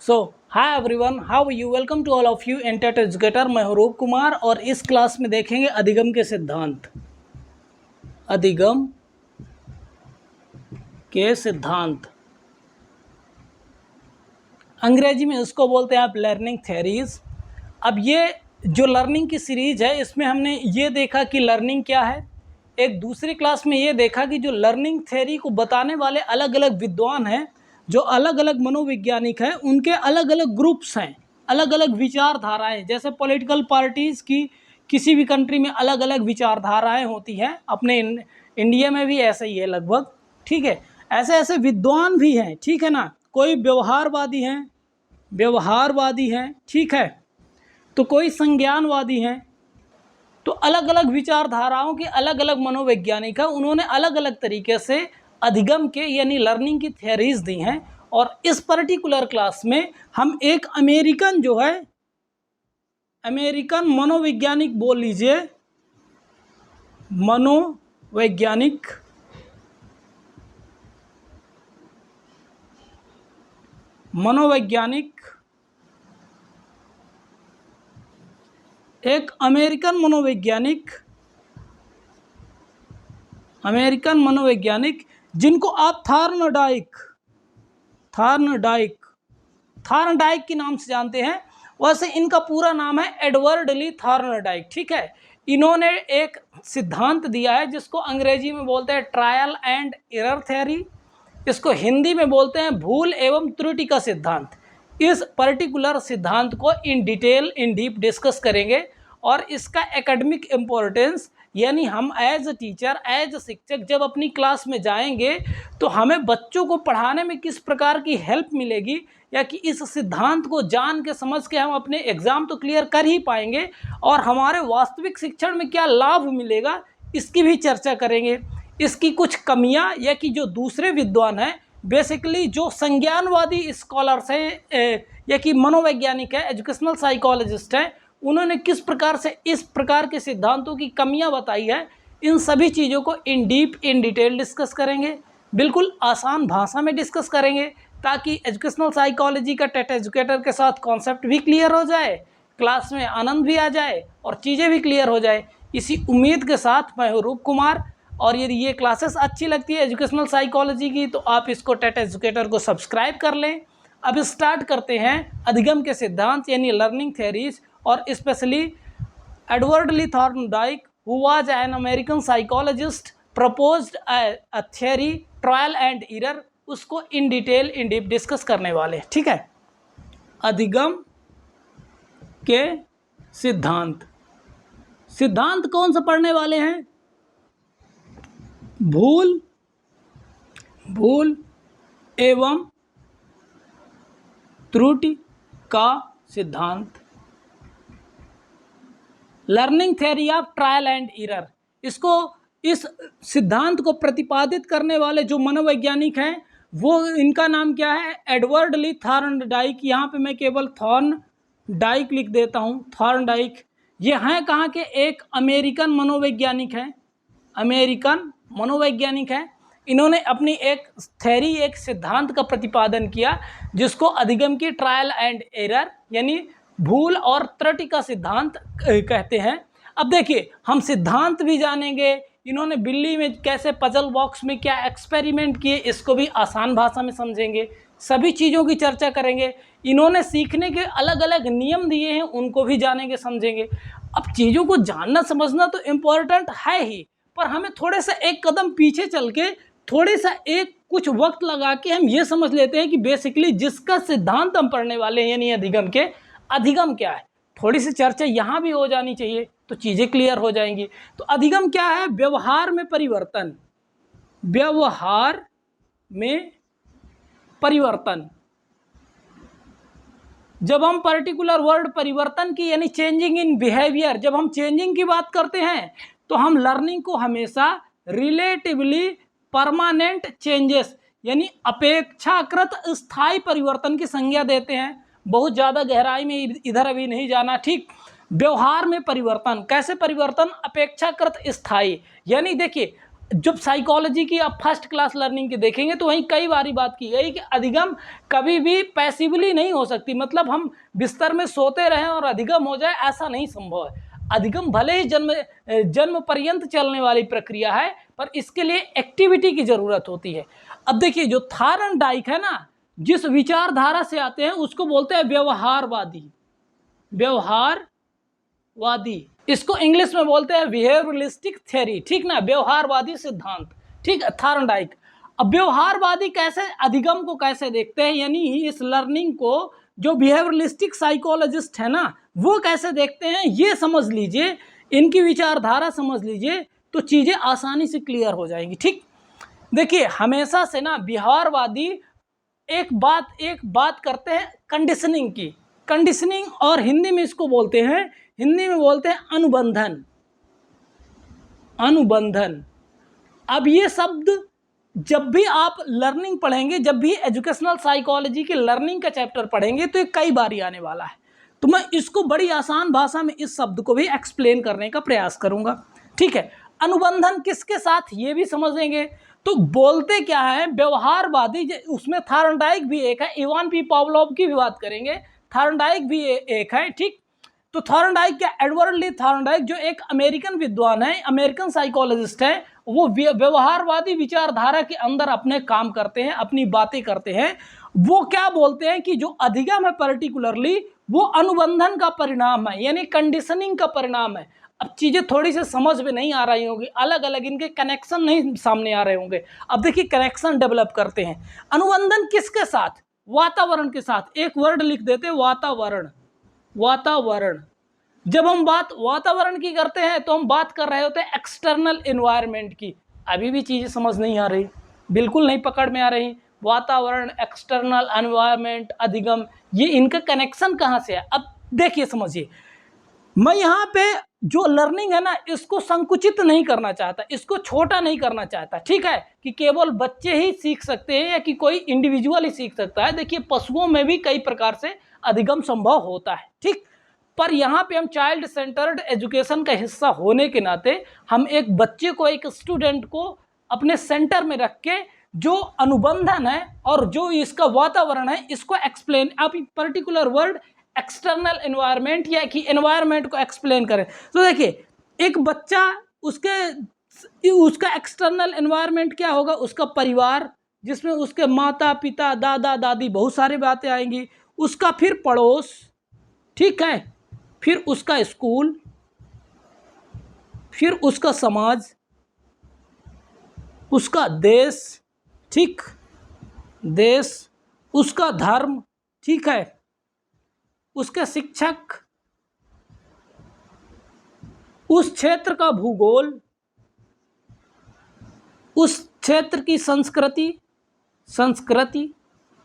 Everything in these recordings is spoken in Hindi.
So hi everyone, how you, welcome to all of you enter educator. मैं हूं रूप कुमार और इस क्लास में देखेंगे अधिगम के सिद्धांत। अधिगम के सिद्धांत अंग्रेजी में इसको बोलते हैं आप लर्निंग थ्योरीज। अब ये जो लर्निंग की सीरीज है इसमें हमने ये देखा कि लर्निंग क्या है। एक दूसरी क्लास में ये देखा कि जो लर्निंग थ्योरी को बताने वाले अलग अलग विद्वान हैं, जो अलग अलग मनोवैज्ञानिक हैं, उनके अलग अलग ग्रुप्स हैं, अलग अलग विचारधाराएं। जैसे पॉलिटिकल पार्टीज़ की किसी भी कंट्री में अलग अलग विचारधाराएं होती हैं, अपने इंडिया में भी ऐसा ही है लगभग। ठीक है, ऐसे ऐसे विद्वान भी हैं। ठीक है ना, कोई व्यवहारवादी हैं, ठीक है, तो कोई संज्ञानवादी हैं। तो अलग अलग विचारधाराओं के अलग अलग मनोवैज्ञानिक हैं, उन्होंने अलग अलग तरीके से अधिगम के यानी लर्निंग की थ्योरीज दी हैं। और इस पर्टिकुलर क्लास में हम एक अमेरिकन जो है, अमेरिकन मनोवैज्ञानिक बोल लीजिए, मनोवैज्ञानिक एक अमेरिकन मनोवैज्ञानिक जिनको आप थॉर्नडाइक के नाम से जानते हैं। वैसे इनका पूरा नाम है एडवर्ड ली थॉर्नडाइक। ठीक है, इन्होंने एक सिद्धांत दिया है जिसको अंग्रेजी में बोलते हैं ट्रायल एंड एरर थ्योरी, इसको हिंदी में बोलते हैं भूल एवं त्रुटि का सिद्धांत। इस पर्टिकुलर सिद्धांत को इन डीप डिस्कस करेंगे और इसका एकेडमिक इम्पोर्टेंस, यानी हम as a teacher, as a शिक्षक जब अपनी क्लास में जाएंगे तो हमें बच्चों को पढ़ाने में किस प्रकार की हेल्प मिलेगी, या कि इस सिद्धांत को जान के समझ के हम अपने एग्ज़ाम तो क्लियर कर ही पाएंगे और हमारे वास्तविक शिक्षण में क्या लाभ मिलेगा, इसकी भी चर्चा करेंगे। इसकी कुछ कमियां, या कि जो दूसरे विद्वान हैं, बेसिकली जो संज्ञानवादी स्कॉलर्स हैं या कि मनोवैज्ञानिक है, एजुकेशनल साइकोलॉजिस्ट हैं, उन्होंने किस प्रकार से इस प्रकार के सिद्धांतों की कमियां बताई है, इन सभी चीज़ों को इन डिटेल डिस्कस करेंगे। बिल्कुल आसान भाषा में डिस्कस करेंगे ताकि एजुकेशनल साइकोलॉजी का टेट एजुकेटर के साथ कॉन्सेप्ट भी क्लियर हो जाए, क्लास में आनंद भी आ जाए और चीज़ें भी क्लियर हो जाए। इसी उम्मीद के साथ मैं हूँ रूप कुमार, और यदि ये क्लासेस अच्छी लगती है एजुकेशनल साइकोलॉजी की तो आप इसको टेट एजुकेटर को सब्सक्राइब कर लें। अब स्टार्ट करते हैं अधिगम के सिद्धांत यानी लर्निंग थ्योरीज, और specially Edward Lee Thorndike who was an American psychologist proposed a theory trial and error, उसको इन डीप डिस्कस करने वाले। ठीक है, अधिगम के सिद्धांत कौन सा पढ़ने वाले हैं? भूल एवं त्रुटि का सिद्धांत, learning theory of trial and error. इस सिद्धांत को प्रतिपादित करने वाले जो मनोवैज्ञानिक हैं वो, इनका नाम क्या है? Edward Lee Thorndike. यहाँ पे मैं केवल थॉर्नडाइक लिख देता हूँ, थॉर्नडाइक। ये हैं कहाँ के? एक अमेरिकन मनोवैज्ञानिक है। इन्होंने अपनी एक थ्योरी, एक सिद्धांत का प्रतिपादन किया जिसको अधिगम की ट्रायल एंड एरर यानी भूल और त्रुटि का सिद्धांत कहते हैं। अब देखिए, हम सिद्धांत भी जानेंगे, इन्होंने बिल्ली में कैसे पजल बॉक्स में क्या एक्सपेरिमेंट किए इसको भी आसान भाषा में समझेंगे, सभी चीज़ों की चर्चा करेंगे। इन्होंने सीखने के अलग अलग नियम दिए हैं, उनको भी जानेंगे, समझेंगे। अब चीज़ों को जानना समझना तो इम्पोर्टेंट है ही, पर हमें थोड़े सा एक कदम पीछे चल के थोड़े सा कुछ वक्त लगा के हम ये समझ लेते हैं कि बेसिकली जिसका सिद्धांत हम पढ़ने वाले हैं यानी अधिगम क्या है। थोड़ी सी चर्चा यहाँ भी हो जानी चाहिए तो चीज़ें क्लियर हो जाएंगी। तो अधिगम क्या है? व्यवहार में परिवर्तन। जब हम पर्टिकुलर वर्ड परिवर्तन की यानी चेंजिंग इन बिहेवियर, जब हम चेंजिंग की बात करते हैं तो हम लर्निंग को हमेशा रिलेटिवली परमानेंट चेंजेस यानी अपेक्षाकृत स्थायी परिवर्तन की संज्ञा देते हैं। बहुत ज़्यादा गहराई में इधर अभी नहीं जाना। ठीक, व्यवहार में परिवर्तन, कैसे परिवर्तन? अपेक्षाकृत स्थायी, यानी देखिए जब साइकोलॉजी की आप फर्स्ट क्लास लर्निंग की देखेंगे तो वहीं कई बारी बात की गई कि अधिगम कभी भी पैसिवली नहीं हो सकती, मतलब हम बिस्तर में सोते रहें और अधिगम हो जाए ऐसा नहीं संभव है। अधिगम भले ही जन्म पर्यंत चलने वाली प्रक्रिया है, पर इसके लिए एक्टिविटी की जरूरत होती है। अब देखिए, जो थार्नडाइक है ना, जिस विचारधारा से आते हैं उसको बोलते हैं व्यवहारवादी। व्यवहारवादी, इसको इंग्लिश में बोलते हैं बिहेवियरलिस्टिक थ्योरी, ठीक ना, व्यवहारवादी सिद्धांत, ठीक है, थार्नडाइक। अब व्यवहारवादी कैसे अधिगम को कैसे देखते हैं, यानी इस लर्निंग को जो बिहेवियरलिस्टिक साइकोलॉजिस्ट है ना वो कैसे देखते हैं, ये समझ लीजिए, इनकी विचारधारा समझ लीजिए तो चीज़ें आसानी से क्लियर हो जाएंगी। ठीक, देखिए हमेशा से ना व्यवहारवादी एक बात करते हैं कंडीशनिंग की, कंडीशनिंग, और हिंदी में इसको बोलते हैं अनुबंधन। अनुबंधन, अब ये शब्द जब भी आप लर्निंग पढ़ेंगे, जब भी एजुकेशनल साइकोलॉजी के लर्निंग का चैप्टर पढ़ेंगे तो ये कई बार आने वाला है, तो मैं इसको बड़ी आसान भाषा में इस शब्द को भी एक्सप्लेन करने का प्रयास करूंगा। ठीक है, अनुबंधन किसके साथ ये भी समझेंगे। तो बोलते क्या है व्यवहारवादी, उसमें थार्नडाइक भी एक है, इवान पी पावलोव की भी बात करेंगे, थार्नडाइक भी एक है। ठीक, तो थार्नडाइक क्या, एडवर्ड ली थार्नडाइक जो एक अमेरिकन विद्वान है, अमेरिकन साइकोलॉजिस्ट है, वो व्यवहारवादी विचारधारा के अंदर अपने काम करते हैं, अपनी बातें करते हैं। वो क्या बोलते हैं कि जो अधिगम है पर्टिकुलरली वो अनुबंधन का परिणाम है, यानी कंडीशनिंग का परिणाम है। अब चीज़ें थोड़ी सी समझ में नहीं आ रही होंगी, अलग अलग इनके कनेक्शन नहीं सामने आ रहे होंगे। अब देखिए कनेक्शन डेवलप करते हैं। अनुबंधन किसके साथ, वातावरण के साथ। एक वर्ड लिख देते, वातावरण। वातावरण, जब हम बात वातावरण की करते हैं तो हम बात कर रहे होते हैं एक्सटर्नल एनवायरनमेंट की। अभी भी चीज़ें समझ नहीं आ रही, बिल्कुल नहीं पकड़ में आ रही। वातावरण, एक्सटर्नल एनवायरनमेंट, अधिगम, ये इनका कनेक्शन कहाँ से है। अब देखिए समझिए, मैं यहाँ पे जो लर्निंग है ना इसको संकुचित नहीं करना चाहता, इसको छोटा नहीं करना चाहता। ठीक है, कि केवल बच्चे ही सीख सकते हैं या कि कोई इंडिविजुअल ही सीख सकता है। देखिए पशुओं में भी कई प्रकार से अधिगम संभव होता है। ठीक, पर यहाँ पे हम चाइल्ड सेंटर्ड एजुकेशन का हिस्सा होने के नाते हम एक बच्चे को, एक स्टूडेंट को अपने सेंटर में रख के जो अनुबंधन है और जो इसका वातावरण है इसको एक्सप्लेन, आप पर्टिकुलर वर्ड एक्सटर्नल एनवायरनमेंट या कि एनवायरनमेंट को एक्सप्लेन करें। तो देखिए एक बच्चा, उसका एक्सटर्नल एनवायरनमेंट क्या होगा, उसका परिवार जिसमें उसके माता पिता दादा दादी बहुत सारी बातें आएंगी, उसका फिर पड़ोस, ठीक है, फिर उसका स्कूल, फिर उसका समाज, उसका देश, ठीक, देश, उसका धर्म, ठीक है, उसके शिक्षक, उस क्षेत्र का भूगोल, उस क्षेत्र की संस्कृति,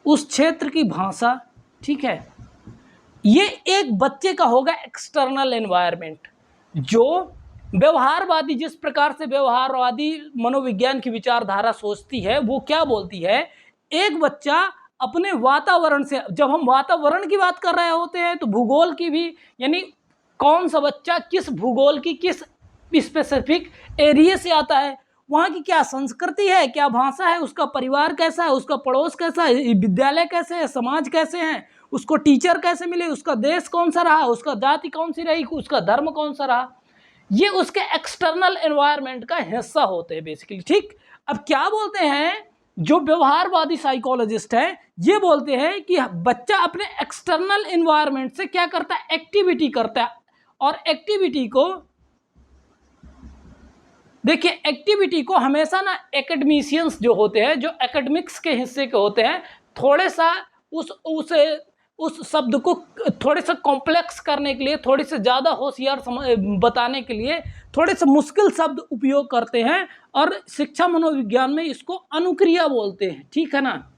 उस क्षेत्र की भाषा। ठीक है, ये एक बच्चे का होगा एक्सटर्नल एनवायरनमेंट। जो व्यवहारवादी, जिस प्रकार से व्यवहारवादी मनोविज्ञान की विचारधारा सोचती है, वो क्या बोलती है, एक बच्चा अपने वातावरण से, जब हम वातावरण की बात कर रहे होते हैं तो भूगोल की भी, यानी कौन सा बच्चा किस भूगोल की, किस स्पेसिफिक एरिया से आता है, वहाँ की क्या संस्कृति है, क्या भाषा है, उसका परिवार कैसा है, उसका पड़ोस कैसा है, विद्यालय कैसे है, समाज कैसे हैं, उसको टीचर कैसे मिले, उसका देश कौन सा रहा, उसका जाति कौन सी रही, उसका धर्म कौन सा रहा, ये उसके एक्सटर्नल एनवायरनमेंट का हिस्सा होते हैं बेसिकली। ठीक, अब क्या बोलते हैं जो व्यवहारवादी साइकोलॉजिस्ट हैं, ये बोलते हैं कि बच्चा अपने एक्सटर्नल एनवायरनमेंट से क्या करता है, एक्टिविटी करता है। और एक्टिविटी को देखिए, एक्टिविटी को हमेशा ना एकेडमिशियंस जो होते हैं, जो एकेडमिक्स के हिस्से के होते हैं, थोड़े सा उस शब्द को थोड़े से कॉम्प्लेक्स करने के लिए, थोड़े से ज़्यादा होशियार बताने के लिए थोड़े से मुश्किल शब्द उपयोग करते हैं, और शिक्षा मनोविज्ञान में इसको अनुक्रिया बोलते हैं। ठीक है ना,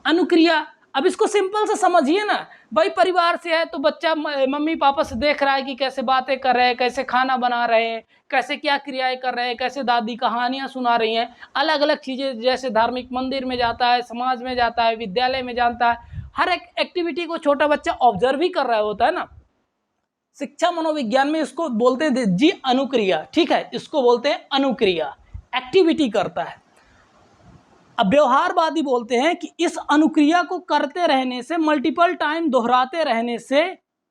अनुक्रिया। अब इसको सिंपल से समझिए ना, भाई परिवार से है तो बच्चा मम्मी पापा से देख रहा है कि कैसे बातें कर रहे हैं, कैसे खाना बना रहे हैं, कैसे क्या क्रियाएं कर रहे हैं, कैसे दादी कहानियां सुना रही हैं, अलग अलग चीज़ें, जैसे धार्मिक मंदिर में जाता है, समाज में जाता है, विद्यालय में जाता है, हर एक एक्टिविटी को छोटा बच्चा ऑब्जर्व ही कर रहा होता है ना। शिक्षा मनोविज्ञान में इसको बोलते हैं जी अनुक्रिया। ठीक है, इसको बोलते हैं अनुक्रिया, एक्टिविटी करता है। अब व्यवहारवादी बोलते हैं कि इस अनुक्रिया को करते रहने से, मल्टीपल टाइम दोहराते रहने से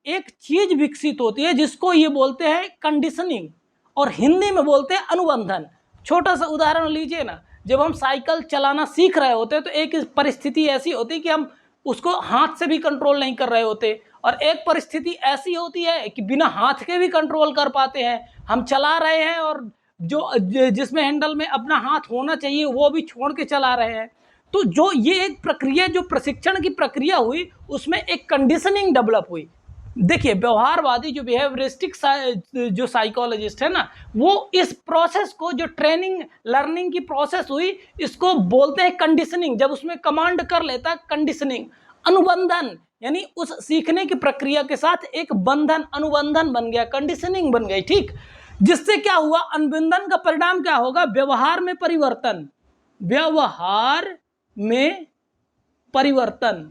एक चीज विकसित होती है जिसको ये बोलते हैं कंडीशनिंग, और हिंदी में बोलते हैं अनुबंधन। छोटा सा उदाहरण लीजिए ना, जब हम साइकिल चलाना सीख रहे होते हैं तो एक परिस्थिति ऐसी होती है कि हम उसको हाथ से भी कंट्रोल नहीं कर रहे होते, और एक परिस्थिति ऐसी होती है कि बिना हाथ के भी कंट्रोल कर पाते हैं। हम चला रहे हैं और जिसमें हैंडल में अपना हाथ होना चाहिए वो भी छोड़ के चला रहे हैं। तो जो ये एक प्रक्रिया, जो प्रशिक्षण की प्रक्रिया हुई, उसमें एक कंडीशनिंग डेवलप हुई। देखिए, व्यवहारवादी जो बिहेवियरिस्टिक जो साइकोलॉजिस्ट है ना, वो इस प्रोसेस को, जो ट्रेनिंग लर्निंग की प्रोसेस हुई, इसको बोलते हैं कंडीशनिंग। जब उसमें कमांड कर लेता कंडीशनिंग, अनुबंधन, यानी उस सीखने की प्रक्रिया के साथ एक बंधन, अनुबंधन बन गया, कंडीशनिंग बन गई। ठीक, जिससे क्या हुआ, अनुबंधन का परिणाम क्या होगा, व्यवहार में परिवर्तन, व्यवहार में परिवर्तन।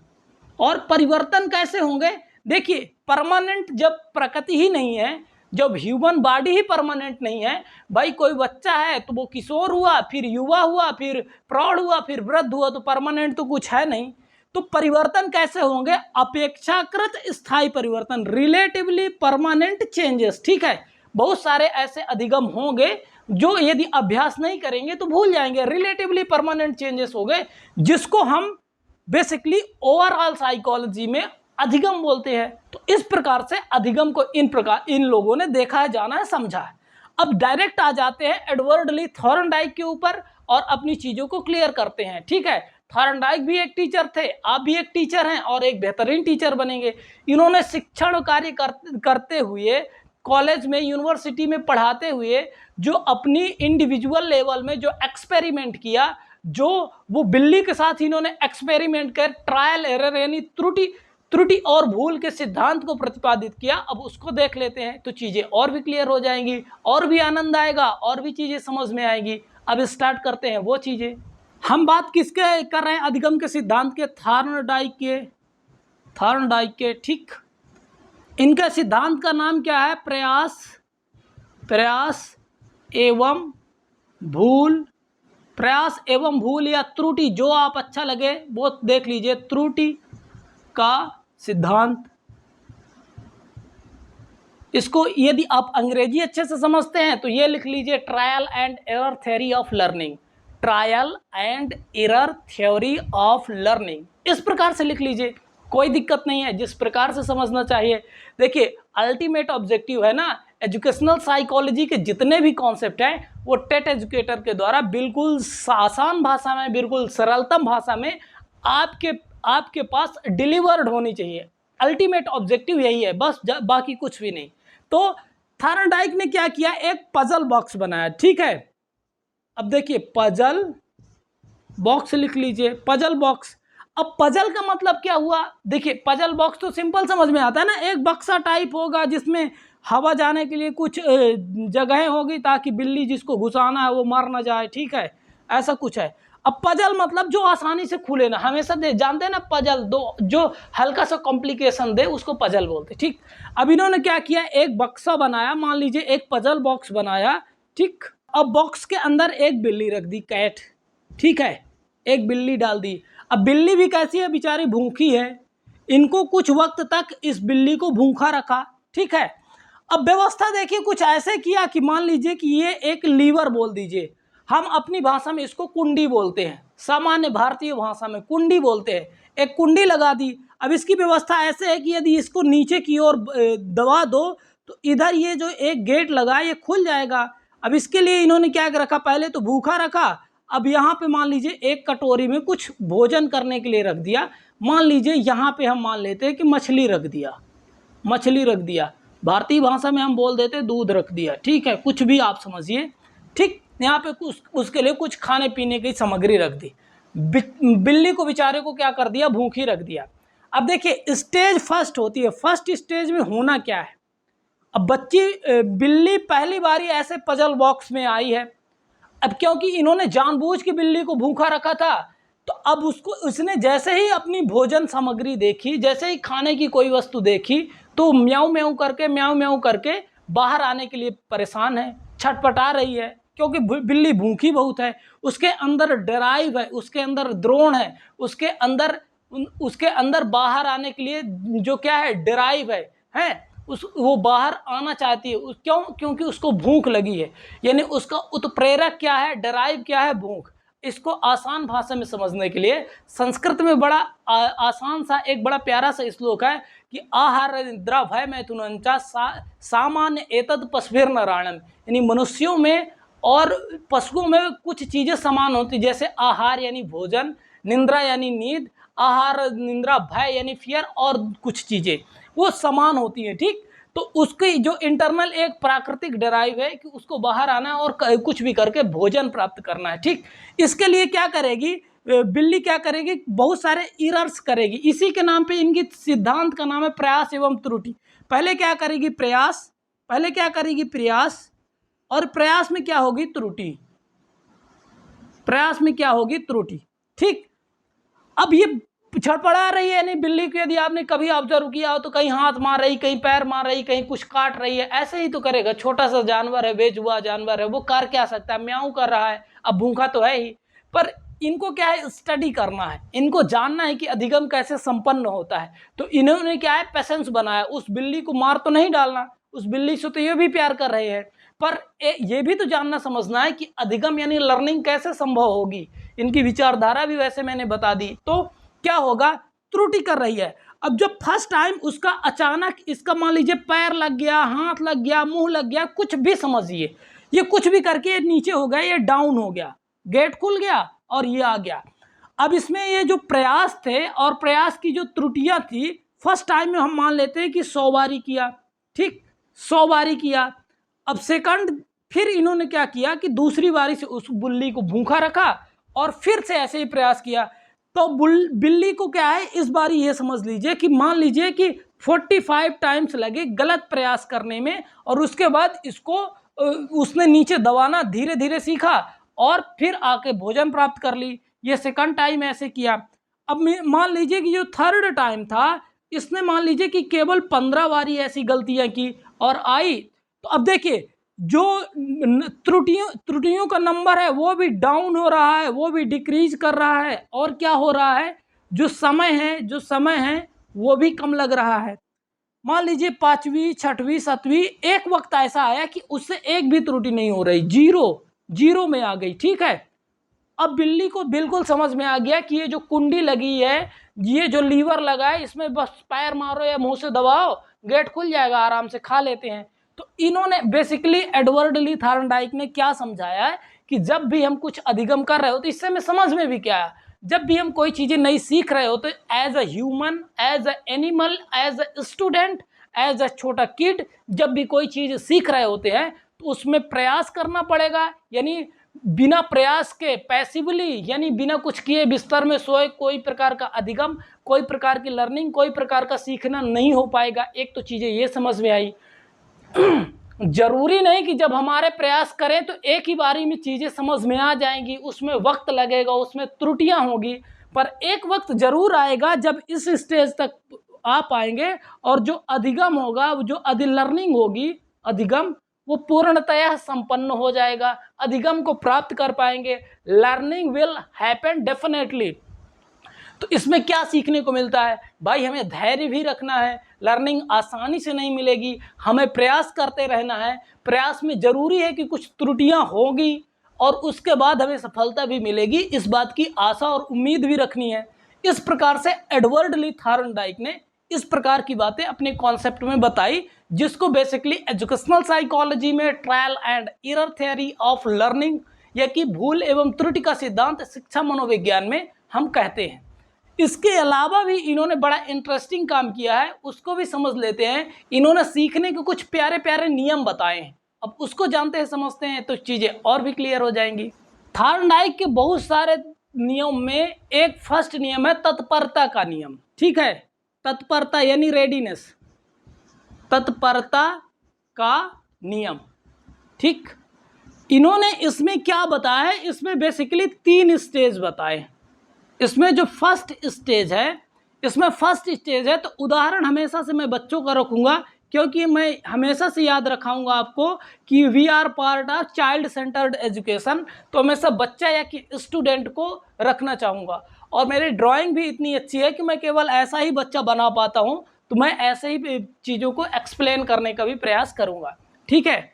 और परिवर्तन कैसे होंगे, देखिए, परमानेंट जब प्रकृति ही नहीं है, जब ह्यूमन बॉडी ही परमानेंट नहीं है, भाई कोई बच्चा है तो वो किशोर हुआ, फिर युवा हुआ, फिर प्रौढ़ हुआ, फिर वृद्ध हुआ, तो परमानेंट तो कुछ है नहीं। तो परिवर्तन कैसे होंगे, अपेक्षाकृत स्थायी परिवर्तन, रिलेटिवली परमानेंट चेंजेस। ठीक है, बहुत सारे ऐसे अधिगम होंगे जो यदि अभ्यास नहीं करेंगे तो भूल जाएंगे, रिलेटिवली परमानेंट चेंजेस हो गए, जिसको हम बेसिकली ओवरऑल साइकोलॉजी में अधिगम बोलते हैं। तो इस प्रकार से अधिगम को इन लोगों ने देखा है, जाना है, समझा है। अब डायरेक्ट आ जाते हैं एडवर्ड ली थॉर्नडाइक के ऊपर और अपनी चीज़ों को क्लियर करते हैं। ठीक है, थॉर्नडाइक भी एक टीचर थे, आप भी एक टीचर हैं और एक बेहतरीन टीचर बनेंगे। इन्होंने शिक्षण कार्य करते हुए, कॉलेज में, यूनिवर्सिटी में पढ़ाते हुए, जो अपनी इंडिविजुअल लेवल में जो एक्सपेरिमेंट किया, जो वो बिल्ली के साथ इन्होंने एक्सपेरिमेंट कर ट्रायल एरर यानी त्रुटि और भूल के सिद्धांत को प्रतिपादित किया। अब उसको देख लेते हैं तो चीज़ें और भी क्लियर हो जाएंगी, और भी आनंद आएगा, और भी चीज़ें समझ में आएंगी। अब स्टार्ट करते हैं वो चीज़ें। हम बात किसके कर रहे हैं, अधिगम के सिद्धांत के, थॉर्नडाइक के। ठीक, इनका सिद्धांत का नाम क्या है, प्रयास एवं भूल, प्रयास एवं भूल या त्रुटि, जो आप अच्छा लगे वो देख लीजिए, त्रुटि का सिद्धांत। इसको यदि आप अंग्रेजी अच्छे से समझते हैं तो ये लिख लीजिए, trial and error theory of learning, trial and error theory of learning, इस प्रकार से लिख लीजिए, कोई दिक्कत नहीं है, जिस प्रकार से समझना चाहिए। देखिए, अल्टीमेट ऑब्जेक्टिव है ना, एजुकेशनल साइकोलॉजी के जितने भी कॉन्सेप्ट हैं वो टेट एजुकेटर के द्वारा बिल्कुल आसान भाषा में, बिल्कुल सरलतम भाषा में आपके पास डिलीवर्ड होनी चाहिए। अल्टीमेट ऑब्जेक्टिव यही है, बस बाकी कुछ भी नहीं। तो थॉर्नडाइक ने क्या किया, एक पजल बॉक्स बनाया। ठीक है, अब देखिए, पजल बॉक्स लिख लीजिए, पजल बॉक्स। अब पजल का मतलब क्या हुआ, देखिए, पजल बॉक्स तो सिंपल समझ में आता है ना, एक बक्सा टाइप होगा जिसमें हवा जाने के लिए कुछ जगहें होगी ताकि बिल्ली जिसको घुसाना है वो मर ना जाए। ठीक है, ऐसा कुछ है। अब पजल मतलब जो आसानी से खुले ना, हमेशा जानते हैं ना, पजल दो जो हल्का सा कॉम्प्लिकेशन दे उसको पजल बोलते। ठीक, अब इन्होंने क्या किया, एक बक्सा बनाया, मान लीजिए एक पजल बॉक्स बनाया। ठीक, अब बॉक्स के अंदर एक बिल्ली रख दी, कैट। ठीक है, एक बिल्ली डाल दी। अब बिल्ली भी कैसी है, बेचारी भूखी है, इनको कुछ वक्त तक इस बिल्ली को भूखा रखा। ठीक है, अब व्यवस्था देखिए कुछ ऐसे किया कि मान लीजिए कि ये एक लीवर बोल दीजिए, हम अपनी भाषा में इसको कुंडी बोलते हैं, सामान्य भारतीय भाषा में कुंडी बोलते हैं, एक कुंडी लगा दी। अब इसकी व्यवस्था ऐसे है कि यदि इसको नीचे की ओर दबा दो तो इधर ये जो एक गेट लगा ये खुल जाएगा। अब इसके लिए इन्होंने क्या रखा, पहले तो भूखा रखा, अब यहाँ पे मान लीजिए एक कटोरी में कुछ भोजन करने के लिए रख दिया। मान लीजिए यहाँ पे हम मान लेते हैं कि मछली रख दिया, भारतीय भाषा में हम बोल देते दूध रख दिया। ठीक है, कुछ भी आप समझिए। ठीक, यहाँ पे उसके लिए कुछ खाने पीने की सामग्री रख दी। बिल्ली को बेचारे को क्या कर दिया, भूखी रख दिया। अब देखिए, स्टेज फर्स्ट होती है, फर्स्ट स्टेज में होना क्या है। अब बिल्ली पहली बारी ऐसे पजल बॉक्स में आई है। अब क्योंकि इन्होंने जानबूझ के बिल्ली को भूखा रखा था, तो अब उसने जैसे ही अपनी भोजन सामग्री देखी, जैसे ही खाने की कोई वस्तु देखी, तो म्याऊं म्याऊं करके बाहर आने के लिए परेशान है, छटपटा रही है। क्योंकि बिल्ली भूखी बहुत है, उसके अंदर ड्राइव है, उसके अंदर द्रोण है, उसके अंदर बाहर आने के लिए जो क्या है, ड्राइव है वो बाहर आना चाहती है। क्यों? क्योंकि उसको भूख लगी है। यानी उसका उत्प्रेरक क्या है, ड्राइव क्या है, भूख। इसको आसान भाषा में समझने के लिए संस्कृत में बड़ा आसान सा एक बड़ा प्यारा सा श्लोक है कि आहार निद्रा भय मैथुनंचा सामान्य एतद पशुभिर नारायणम। यानी मनुष्यों में और पशुओं में कुछ चीज़ें समान होती, जैसे आहार यानी भोजन, निंद्रा यानी नींद, आहार निंद्रा भय यानी फियर, और कुछ चीज़ें वो समान होती हैं। ठीक, तो उसकी जो इंटरनल एक प्राकृतिक ड्राइव है कि उसको बाहर आना और कुछ भी करके भोजन प्राप्त करना है। ठीक, इसके लिए क्या करेगी बिल्ली, क्या करेगी, बहुत सारे एरर्स करेगी। इसी के नाम पे इनकी सिद्धांत का नाम है प्रयास एवं त्रुटि। पहले क्या करेगी, प्रयास, और प्रयास में क्या होगी, त्रुटि, प्रयास में क्या होगी, त्रुटि। ठीक, अब ये छड़पड़ा रही है, यानी बिल्ली को यदि आपने कभी ऑब्जर्व किया हो तो कहीं हाथ मार रही, कहीं पैर मार रही, कहीं कुछ काट रही है, ऐसे ही तो करेगा। छोटा सा जानवर है, बेजुबान जानवर है, वो कर क्या सकता है, म्याऊं कर रहा है, अब भूखा तो है ही। पर इनको क्या है, स्टडी करना है, इनको जानना है कि अधिगम कैसे संपन्न होता है। तो इन्होंने क्या है, पेशेंस बनाया। उस बिल्ली को मार तो नहीं डालना, उस बिल्ली से तो ये भी प्यार कर रहे हैं, पर ये भी तो जानना समझना है कि अधिगम यानी लर्निंग कैसे संभव होगी। इनकी विचारधारा भी वैसे मैंने बता दी। तो क्या होगा, त्रुटि कर रही है। अब जब फर्स्ट टाइम उसका अचानक इसका मान लीजिए पैर लग गया, हाथ लग गया, मुंह लग गया, कुछ भी समझिए, ये कुछ भी करके ये नीचे हो गया, ये डाउन हो गया, गेट खुल गया और ये आ गया। अब इसमें ये जो प्रयास थे और प्रयास की जो त्रुटियां थी, फर्स्ट टाइम में हम मान लेते हैं कि 100 बारी किया। ठीक, 100 बारी किया। अब सेकंड फिर इन्होंने क्या किया कि दूसरी बारी से उस बिल्ली को भूखा रखा और फिर से ऐसे ही प्रयास किया। तो बिल्ली को क्या है, इस बारी ये समझ लीजिए कि मान लीजिए कि 45 टाइम्स लगे गलत प्रयास करने में, और उसके बाद इसको उसने नीचे दबाना धीरे धीरे सीखा और फिर आके भोजन प्राप्त कर ली। ये सेकंड टाइम ऐसे किया। अब मान लीजिए कि जो थर्ड टाइम था, इसने मान लीजिए कि केवल 15 बारी ऐसी गलतियां की और आई। तो अब देखिए, जो त्रुटियों का नंबर है वो भी डाउन हो रहा है, वो भी डिक्रीज कर रहा है, और क्या हो रहा है, जो समय है वो भी कम लग रहा है। मान लीजिए 5वीं 6वीं 7वीं, एक वक्त ऐसा आया कि उससे एक भी त्रुटि नहीं हो रही, जीरो में आ गई। ठीक है, अब बिल्ली को बिल्कुल समझ में आ गया कि ये जो कुंडी लगी है, ये जो लीवर लगा है, इसमें बस पैर मारो या मुंह से दबाओ, गेट खुल जाएगा, आराम से खा लेते हैं। तो इन्होंने बेसिकली एडवर्ड ली थॉर्नडाइक ने क्या समझाया है कि जब भी हम कुछ अधिगम कर रहे हो, तो इससे में समझ में भी क्या है, जब भी हम कोई चीज़ें नई सीख रहे हो, तो as a human, as a animal, as a student, as a छोटा किड, जब भी कोई चीज़ सीख रहे होते हैं तो उसमें प्रयास करना पड़ेगा। यानी बिना प्रयास के पैसिवली, यानी बिना कुछ किए बिस्तर में सोए कोई प्रकार का अधिगम, कोई प्रकार की लर्निंग, कोई प्रकार का सीखना नहीं हो पाएगा। एक तो चीज़ें ये समझ में आई। जरूरी नहीं कि जब हमारे प्रयास करें तो एक ही बारी में चीज़ें समझ में आ जाएंगी, उसमें वक्त लगेगा, उसमें त्रुटियां होगी, पर एक वक्त जरूर आएगा जब इस स्टेज तक आ पाएंगे और जो अधिगम होगा, जो लर्निंग होगी, अधिगम, वो पूर्णतया संपन्न हो जाएगा। अधिगम को प्राप्त कर पाएंगे, लर्निंग विल हैपन डेफिनेटली। तो इसमें क्या सीखने को मिलता है भाई, हमें धैर्य भी रखना है, लर्निंग आसानी से नहीं मिलेगी, हमें प्रयास करते रहना है। प्रयास में ज़रूरी है कि कुछ त्रुटियां होगी और उसके बाद हमें सफलता भी मिलेगी, इस बात की आशा और उम्मीद भी रखनी है। इस प्रकार से एडवर्ड ली थॉर्नडाइक ने इस प्रकार की बातें अपने कॉन्सेप्ट में बताई, जिसको बेसिकली एजुकेशनल साइकोलॉजी में trial and error theory of learning, या कि भूल एवं त्रुटि का सिद्धांत शिक्षा मनोविज्ञान में हम कहते हैं। इसके अलावा भी इन्होंने बड़ा इंटरेस्टिंग काम किया है, उसको भी समझ लेते हैं। इन्होंने सीखने के कुछ प्यारे प्यारे नियम बताए हैं, अब उसको जानते हैं, समझते हैं, तो चीज़ें और भी क्लियर हो जाएंगी। थॉर्नडाइक के बहुत सारे नियम में एक फर्स्ट नियम है तत्परता का नियम। ठीक है, तत्परता यानी रेडीनेस, तत्परता का नियम। ठीक, इन्होंने इसमें क्या बताया है, इसमें बेसिकली 3 स्टेज बताए। इसमें जो फर्स्ट स्टेज है, तो उदाहरण हमेशा से मैं बच्चों का रखूंगा क्योंकि मैं हमेशा से याद रखाऊंगा आपको कि we are part of child centred education, तो हमेशा बच्चा या कि स्टूडेंट को रखना चाहूँगा। और मेरी ड्राइंग भी इतनी अच्छी है कि मैं केवल ऐसा ही बच्चा बना पाता हूँ, तो मैं ऐसे ही चीज़ों को एक्सप्लेन करने का भी प्रयास करूँगा, ठीक है।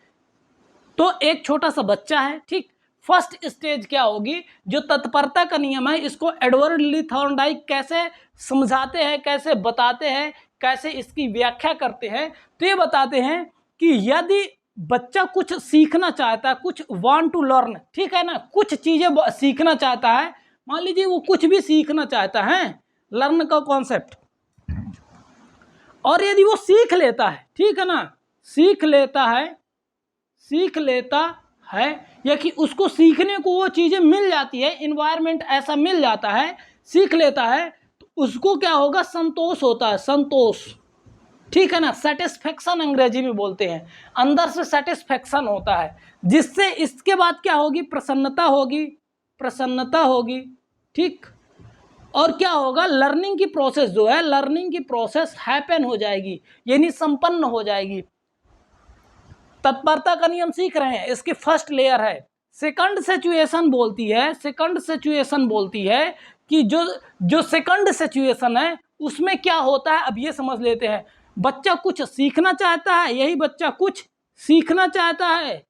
तो एक छोटा सा बच्चा है, ठीक। फर्स्ट स्टेज क्या होगी, जो तत्परता का नियम है, इसको एडवर्ड ली थॉर्नडाइक कैसे समझाते हैं, कैसे बताते हैं, कैसे इसकी व्याख्या करते हैं। तो ये बताते हैं कि यदि बच्चा कुछ सीखना चाहता है, कुछ वांट टू लर्न, ठीक है ना, कुछ चीज़ें सीखना चाहता है, मान लीजिए वो कुछ भी सीखना चाहता है, लर्न का कॉन्सेप्ट, और यदि वो सीख लेता है, ठीक है ना, सीख लेता है या कि उसको सीखने को वो चीज़ें मिल जाती है, इन्वायरमेंट ऐसा मिल जाता है, सीख लेता है, तो उसको क्या होगा, संतोष होता है, संतोष, ठीक है ना, सेटिस्फेक्शन अंग्रेजी में बोलते हैं, अंदर से सेटिस्फेक्शन होता है, जिससे इसके बाद क्या होगी, प्रसन्नता होगी, ठीक। और क्या होगा, लर्निंग की प्रोसेस जो है, लर्निंग की प्रोसेस हैपन हो जाएगी, यानी संपन्न हो जाएगी। तत्परता का नियम सीख रहे हैं, इसकी फर्स्ट लेयर है। सेकंड सिचुएशन बोलती है कि जो सेकंड सिचुएशन है उसमें क्या होता है, अब ये समझ लेते हैं। बच्चा कुछ सीखना चाहता है, यही बच्चा कुछ सीखना चाहता है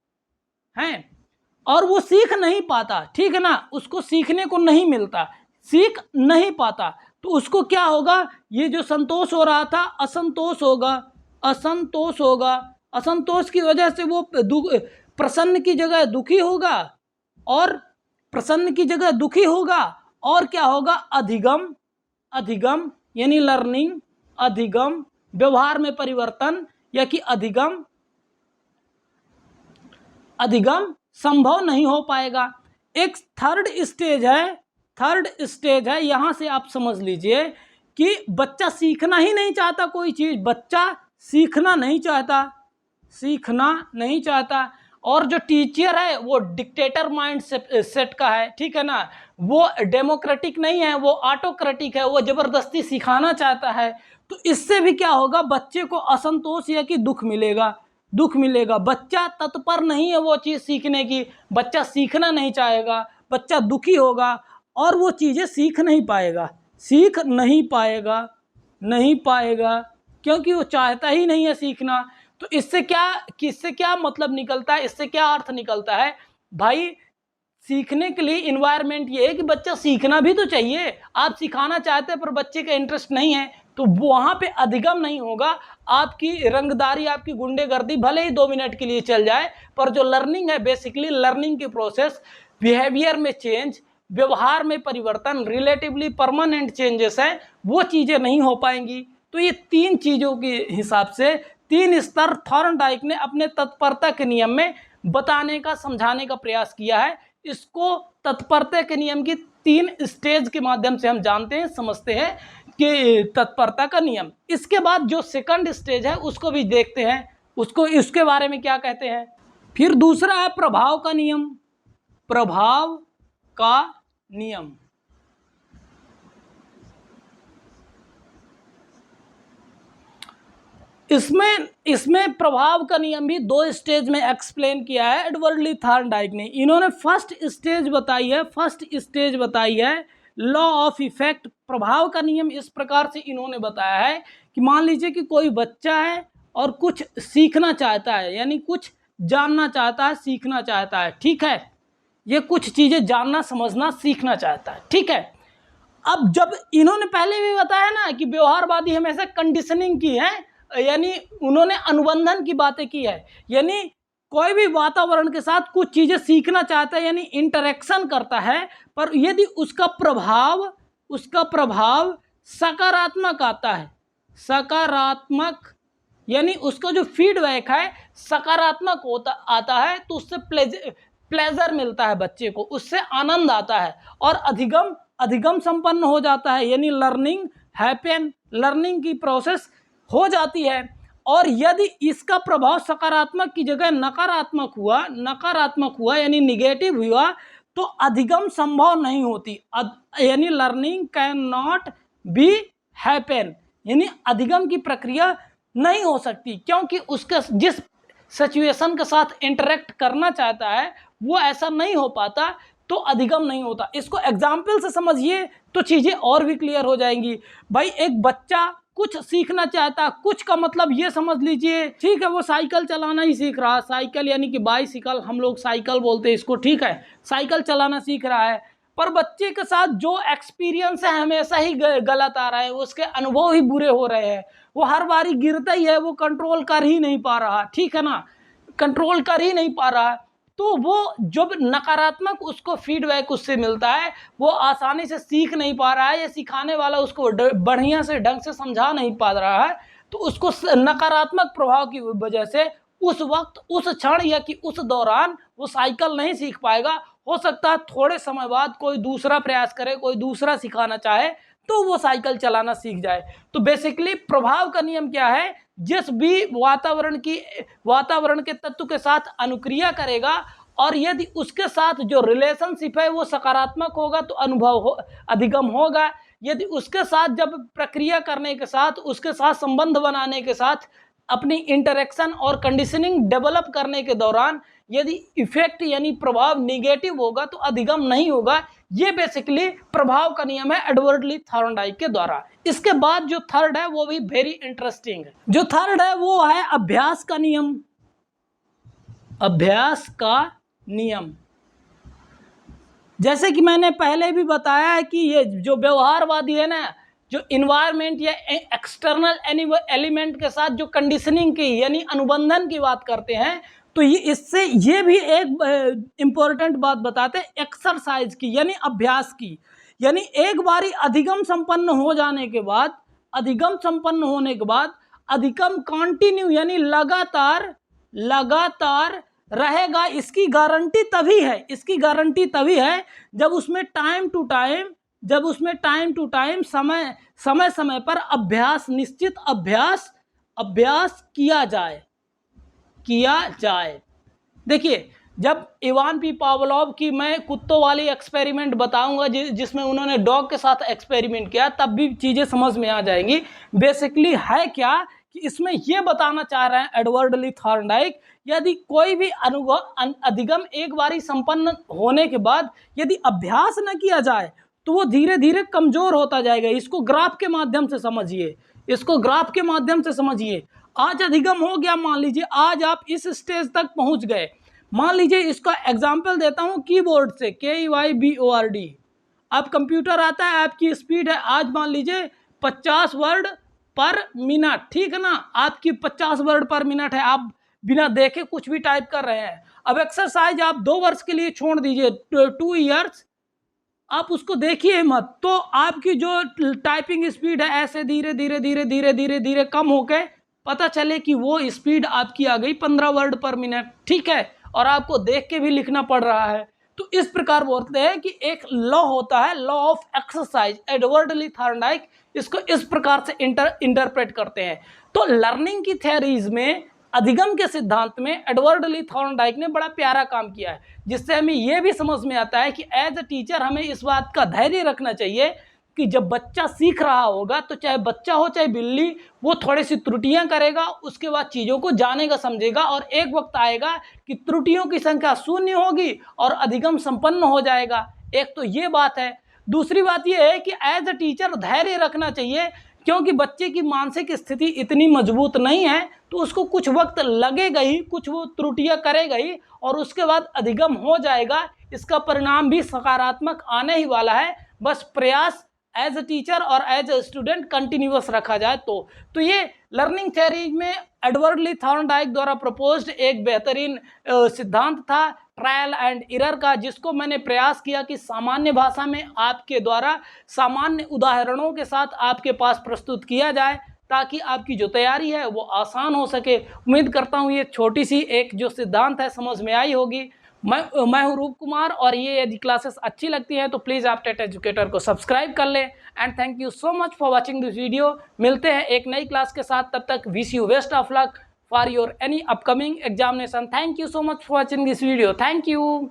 और वो सीख नहीं पाता, ठीक है ना, उसको सीखने को नहीं मिलता, सीख नहीं पाता, तो उसको क्या होगा, ये जो संतोष हो रहा था असंतोष होगा, असंतोष की वजह से वो प्रसन्न की जगह दुखी होगा, और प्रसन्न की जगह दुखी होगा, और क्या होगा, अधिगम यानी लर्निंग, अधिगम व्यवहार में परिवर्तन, या कि अधिगम संभव नहीं हो पाएगा। एक थर्ड स्टेज है, यहां से आप समझ लीजिए कि बच्चा सीखना ही नहीं चाहता, कोई चीज बच्चा सीखना नहीं चाहता, और जो टीचर है वो डिक्टेटर माइंड सेट का है, ठीक है ना, वो डेमोक्रेटिक नहीं है, वो ऑटोक्रेटिक है, वो जबरदस्ती सिखाना चाहता है, तो इससे भी क्या होगा, बच्चे को असंतोष या कि दुख मिलेगा। बच्चा तत्पर नहीं है वो चीज़ सीखने की, बच्चा सीखना नहीं चाहेगा, बच्चा दुखी होगा और वो चीज़ें सीख नहीं पाएगा क्योंकि वो चाहता ही नहीं है सीखना। तो इससे क्या मतलब निकलता है, इससे क्या अर्थ निकलता है भाई, सीखने के लिए इन्वायरमेंट ये है कि बच्चा सीखना भी तो चाहिए। आप सिखाना चाहते हैं पर बच्चे का इंटरेस्ट नहीं है, तो वहाँ पे अधिगम नहीं होगा, आपकी रंगदारी, आपकी गुंडेगर्दी भले ही 2 मिनट के लिए चल जाए, पर जो लर्निंग है, बेसिकली लर्निंग की प्रोसेस, बिहेवियर में चेंज, व्यवहार में परिवर्तन, रिलेटिवली परमानेंट चेंजेस हैं, वो चीज़ें नहीं हो पाएंगी। तो ये 3 चीज़ों के हिसाब से 3 स्तर थॉर्नडाइक ने अपने तत्परता के नियम में बताने का, समझाने का प्रयास किया है। इसको तत्परता के नियम की 3 स्टेज के माध्यम से हम जानते हैं, समझते हैं कि तत्परता का नियम। इसके बाद जो सेकंड स्टेज है उसको भी देखते हैं, इसके बारे में क्या कहते हैं। फिर दूसरा है प्रभाव का नियम। इसमें प्रभाव का नियम भी 2 स्टेज में एक्सप्लेन किया है एडवर्ड ली थॉर्नडाइक ने। इन्होंने फर्स्ट स्टेज बताई है लॉ ऑफ इफेक्ट। प्रभाव का नियम इस प्रकार से इन्होंने बताया है कि मान लीजिए कि कोई बच्चा है और कुछ सीखना चाहता है, यानी कुछ जानना चाहता है, सीखना चाहता है, ठीक है, ये कुछ चीज़ें जानना, समझना, सीखना चाहता है, ठीक है। अब जब इन्होंने पहले भी बताया ना कि व्यवहारवादी हमेशा कंडीशनिंग की है, यानी उन्होंने अनुबंधन की बातें की है, यानी कोई भी वातावरण के साथ कुछ चीज़ें सीखना चाहता है, यानी इंटरेक्शन करता है, पर यदि उसका प्रभाव सकारात्मक आता है, सकारात्मक यानी उसका जो फीडबैक है सकारात्मक आता है, तो उससे प्लेजर मिलता है बच्चे को, उससे आनंद आता है और अधिगम संपन्न हो जाता है, यानी लर्निंग की प्रोसेस हो जाती है। और यदि इसका प्रभाव सकारात्मक की जगह नकारात्मक हुआ यानी निगेटिव हुआ, तो अधिगम संभव नहीं होती, यानी learning can not be happen, यानी अधिगम की प्रक्रिया नहीं हो सकती, क्योंकि उसके जिस सिचुएशन के साथ इंटरेक्ट करना चाहता है वो ऐसा नहीं हो पाता, तो अधिगम नहीं होता। इसको एग्जाम्पल से समझिए तो चीज़ें और भी क्लियर हो जाएंगी। भाई एक बच्चा कुछ सीखना चाहता, कुछ का मतलब ये समझ लीजिए, ठीक है वो साइकिल चलाना ही सीख रहा है, साइकिल यानी कि बाइसिकल, हम लोग साइकिल बोलते हैं इसको, ठीक है, साइकिल चलाना सीख रहा है, पर बच्चे के साथ जो एक्सपीरियंस है हमेशा ही गलत आ रहा है, उसके अनुभव ही बुरे हो रहे हैं, वो हर बारी गिरता ही है, वो कंट्रोल कर ही नहीं पा रहा, ठीक है ना, कंट्रोल कर ही नहीं पा रहा। तो वो जब नकारात्मक उसको फीडबैक उससे मिलता है, वो आसानी से सीख नहीं पा रहा है, या सिखाने वाला उसको बढ़िया से ढंग से समझा नहीं पा रहा है, तो उसको नकारात्मक प्रभाव की वजह से उस वक्त, उस क्षण या कि उस दौरान वो साइकिल नहीं सीख पाएगा। हो सकता है थोड़े समय बाद कोई दूसरा प्रयास करे, कोई दूसरा सिखाना चाहे, तो वो साइकिल चलाना सीख जाए। तो बेसिकली प्रभाव का नियम क्या है, जिस भी वातावरण के तत्व के साथ अनुक्रिया करेगा, और यदि उसके साथ जो रिलेशनशिप है वो सकारात्मक होगा तो अधिगम होगा। यदि उसके साथ जब प्रक्रिया करने के साथ, उसके साथ संबंध बनाने के साथ, अपनी इंटरेक्शन और कंडीशनिंग डेवलप करने के दौरान यदि इफेक्ट यानी प्रभाव निगेटिव होगा तो अधिगम नहीं होगा। ये बेसिकली प्रभाव का नियम है एडवर्ड थॉर्नडाइक के द्वारा। इसके बाद जो थर्ड है वो भी वेरी इंटरेस्टिंग है। जो थर्ड है वो है अभ्यास का नियम। अभ्यास का नियम, जैसे कि मैंने पहले भी बताया है कि ये जो व्यवहारवादी है ना, जो इन्वायरमेंट या एक्सटर्नल एलिमेंट के साथ जो कंडीशनिंग की यानी अनुबंधन की बात करते हैं, तो ये इससे ये भी एक इम्पोर्टेंट बात बताते हैं एक्सरसाइज की यानी अभ्यास की। यानी एक बारी अधिगम संपन्न हो जाने के बाद, अधिगम संपन्न होने के बाद अधिगम कंटिन्यू यानी लगातार रहेगा। इसकी गारंटी तभी है, इसकी गारंटी तभी है जब उसमें टाइम टू टाइम समय पर अभ्यास, निश्चित अभ्यास किया जाए। देखिए, जब इवान पी पावलोव की मैं कुत्तों वाली एक्सपेरिमेंट बताऊंगा जिसमें उन्होंने डॉग के साथ एक्सपेरिमेंट किया, तब भी चीज़ें समझ में आ जाएंगी। बेसिकली है क्या कि इसमें यह बताना चाह रहे हैं एडवर्ड थॉर्नडाइक, यदि कोई भी अधिगम एक बारी संपन्न होने के बाद यदि अभ्यास न किया जाए तो वो धीरे धीरे कमजोर होता जाएगा। इसको ग्राफ के माध्यम से समझिए, इसको ग्राफ के माध्यम से समझिए। आज अधिगम हो गया, मान लीजिए आज आप इस स्टेज तक पहुंच गए। मान लीजिए इसका एग्जाम्पल देता हूं कीबोर्ड से, KEYBORD। अब कंप्यूटर आता है, आपकी स्पीड है आज मान लीजिए 50 वर्ड पर मिनट, ठीक है ना, आपकी 50 वर्ड पर मिनट है, आप बिना देखे कुछ भी टाइप कर रहे हैं। अब एक्सरसाइज आप 2 वर्ष के लिए छोड़ दीजिए, 2 ईयर्स आप उसको देखिए मत, तो आपकी जो टाइपिंग स्पीड है ऐसे धीरे धीरे कम होके पता चले कि वो स्पीड आपकी आ गई 15 वर्ड पर मिनट, ठीक है, और आपको देख के भी लिखना पड़ रहा है। तो इस प्रकार बोलते हैं कि एक लॉ होता है, law of exercise. Edward Thorndike इसको इस प्रकार से इंटरप्रेट करते हैं। तो लर्निंग की थ्योरीज में, अधिगम के सिद्धांत में एडवर्ड थॉर्नडाइक ने बड़ा प्यारा काम किया है, जिससे हमें यह भी समझ में आता है कि एज अ टीचर हमें इस बात का धैर्य रखना चाहिए कि जब बच्चा सीख रहा होगा, तो चाहे बच्चा हो चाहे बिल्ली, वो थोड़ी सी त्रुटियां करेगा, उसके बाद चीज़ों को जानेगा समझेगा, और एक वक्त आएगा कि त्रुटियों की संख्या 0 होगी और अधिगम संपन्न हो जाएगा। एक तो ये बात है। दूसरी बात ये है कि एज अ टीचर धैर्य रखना चाहिए, क्योंकि बच्चे की मानसिक स्थिति इतनी मजबूत नहीं है, तो उसको कुछ वक्त लगेगा ही, कुछ वो त्रुटियां करेगा ही, और उसके बाद अधिगम हो जाएगा। इसका परिणाम भी सकारात्मक आने ही वाला है। बस प्रयास एज अ टीचर और एज अ स्टूडेंट कंटिन्यूअस रखा जाए तो ये लर्निंग थ्योरी में एडवर्ड थॉर्नडाइक द्वारा प्रपोज्ड एक बेहतरीन सिद्धांत था ट्रायल एंड एरर का, जिसको मैंने प्रयास किया कि सामान्य भाषा में आपके द्वारा सामान्य उदाहरणों के साथ आपके पास प्रस्तुत किया जाए, ताकि आपकी जो तैयारी है वो आसान हो सके। उम्मीद करता हूँ ये छोटी सी एक जो सिद्धांत है समझ में आई होगी। मैं हूँ रूप कुमार, और ये यदि क्लासेस अच्छी लगती हैं तो प्लीज़ आप टेट एजुकेटर को सब्सक्राइब कर लें। And thank you so much for watching this video. मिलते हैं एक नई क्लास के साथ, तब तक wish you best of luck for your any upcoming examination. Thank you so much for watching this video. Thank you.